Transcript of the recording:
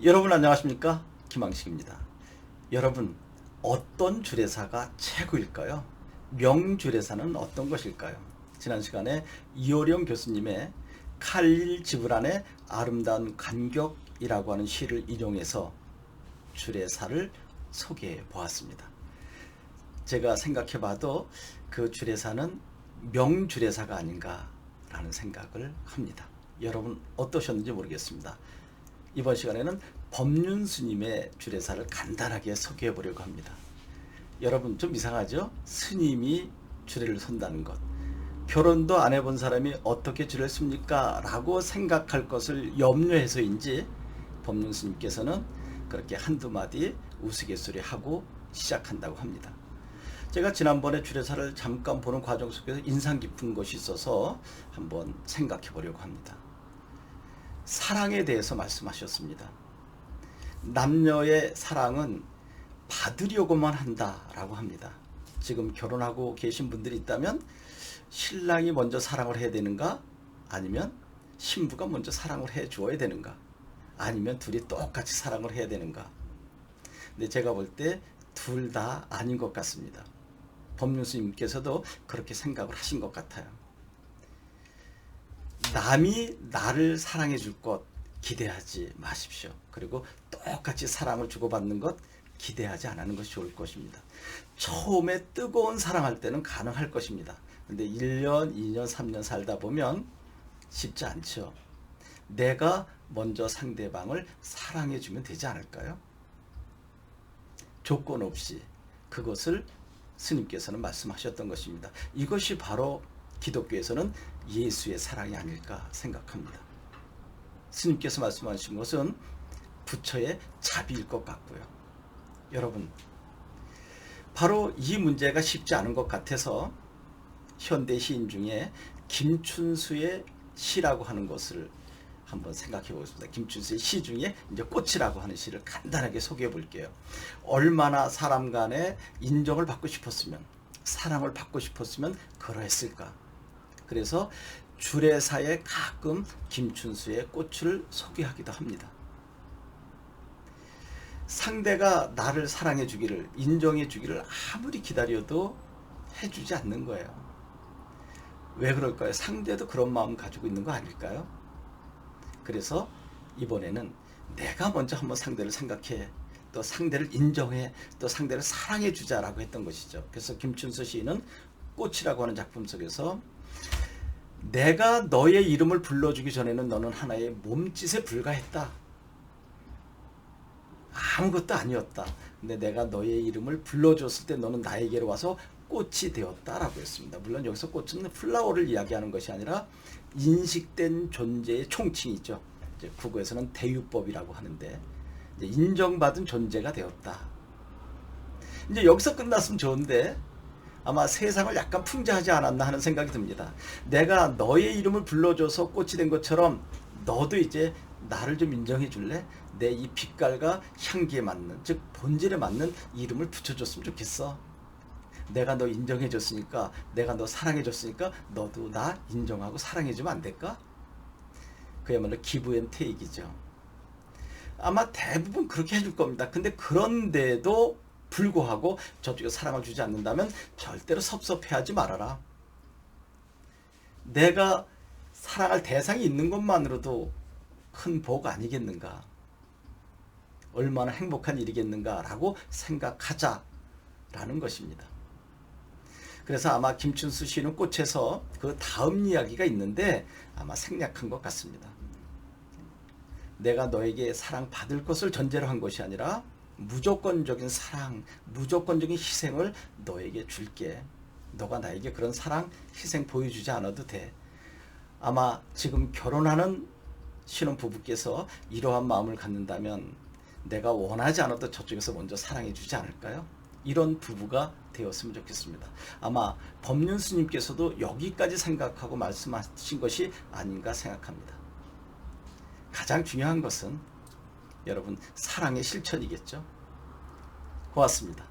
여러분 안녕하십니까? 김항식입니다. 여러분, 어떤 주례사가 최고일까요? 명주례사는 어떤 것일까요? 지난 시간에 이호령 교수님의 칼릴 지브란의 아름다운 간격이라고 하는 시를 인용해서 주례사를 소개해 보았습니다. 제가 생각해 봐도 그 주례사는 명주례사가 아닌가라는 생각을 합니다. 여러분 어떠셨는지 모르겠습니다. 이번 시간에는 법륜 스님의 주례사를 간단하게 소개해 보려고 합니다. 여러분 좀 이상하죠? 스님이 주례를 선다는 것. 결혼도 안 해본 사람이 어떻게 주례를 씁니까? 라고 생각할 것을 염려해서인지 법륜 스님께서는 그렇게 한두 마디 우스갯소리 하고 시작한다고 합니다. 제가 지난번에 주례사를 잠깐 보는 과정 속에서 인상 깊은 것이 있어서 한번 생각해 보려고 합니다. 사랑에 대해서 말씀하셨습니다. 남녀의 사랑은 받으려고만 한다라고 합니다. 지금 결혼하고 계신 분들이 있다면 신랑이 먼저 사랑을 해야 되는가? 아니면 신부가 먼저 사랑을 해 주어야 되는가? 아니면 둘이 똑같이 사랑을 해야 되는가? 근데 제가 볼 때 둘 다 아닌 것 같습니다. 법륜 스님께서도 그렇게 생각을 하신 것 같아요. 남이 나를 사랑해 줄 것 기대하지 마십시오. 그리고 똑같이 사랑을 주고받는 것 기대하지 않는 것이 좋을 것입니다. 처음에 뜨거운 사랑할 때는 가능할 것입니다. 근데 1년, 2년, 3년 살다 보면 쉽지 않죠. 내가 먼저 상대방을 사랑해 주면 되지 않을까요? 조건 없이 그것을 스님께서는 말씀하셨던 것입니다. 이것이 바로 기독교에서는 예수의 사랑이 아닐까 생각합니다. 스님께서 말씀하신 것은 부처의 자비일 것 같고요. 여러분, 바로 이 문제가 쉽지 않은 것 같아서 현대 시인 중에 김춘수의 시라고 하는 것을 한번 생각해 보겠습니다. 김춘수의 시 중에 이제 꽃이라고 하는 시를 간단하게 소개해 볼게요. 얼마나 사람 간에 인정을 받고 싶었으면, 사랑을 받고 싶었으면 그러했을까. 그래서 주례사에 가끔 김춘수의 꽃을 소개하기도 합니다. 상대가 나를 사랑해 주기를, 인정해 주기를 아무리 기다려도 해주지 않는 거예요. 왜 그럴까요? 상대도 그런 마음 가지고 있는 거 아닐까요? 그래서 이번에는 내가 먼저 한번 상대를 생각해, 또 상대를 인정해, 또 상대를 사랑해 주자라고 했던 것이죠. 그래서 김춘수 시인은 꽃이라고 하는 작품 속에서 내가 너의 이름을 불러주기 전에는 너는 하나의 몸짓에 불과했다. 아무것도 아니었다. 근데 내가 너의 이름을 불러줬을 때 너는 나에게로 와서 꽃이 되었다라고 했습니다. 물론 여기서 꽃은 플라워를 이야기하는 것이 아니라 인식된 존재의 총칭이죠. 이제 국어에서는 대유법이라고 하는데 이제 인정받은 존재가 되었다. 이제 여기서 끝났으면 좋은데 아마 세상을 약간 풍자하지 않았나 하는 생각이 듭니다. 내가 너의 이름을 불러줘서 꽃이 된 것처럼 너도 이제 나를 좀 인정해 줄래? 내 이 빛깔과 향기에 맞는, 즉 본질에 맞는 이름을 붙여줬으면 좋겠어. 내가 너 인정해 줬으니까, 내가 너 사랑해 줬으니까 너도 나 인정하고 사랑해 주면 안 될까? 그야말로 기브 앤 테이크이죠. 아마 대부분 그렇게 해줄 겁니다. 근데 그런데도 불구하고 저쪽에 사랑을 주지 않는다면 절대로 섭섭해하지 말아라. 내가 사랑할 대상이 있는 것만으로도 큰 복 아니겠는가? 얼마나 행복한 일이겠는가라고 생각하자라는 것입니다. 그래서 아마 김춘수 씨는 꽃에서 그 다음 이야기가 있는데 아마 생략한 것 같습니다. 내가 너에게 사랑받을 것을 전제로 한 것이 아니라 무조건적인 사랑, 무조건적인 희생을 너에게 줄게. 너가 나에게 그런 사랑, 희생 보여주지 않아도 돼. 아마 지금 결혼하는 신혼부부께서 이러한 마음을 갖는다면 내가 원하지 않아도 저쪽에서 먼저 사랑해 주지 않을까요? 이런 부부가 되었으면 좋겠습니다. 아마 법륜 스님께서도 여기까지 생각하고 말씀하신 것이 아닌가 생각합니다. 가장 중요한 것은 여러분 사랑의 실천이겠죠. 고맙습니다.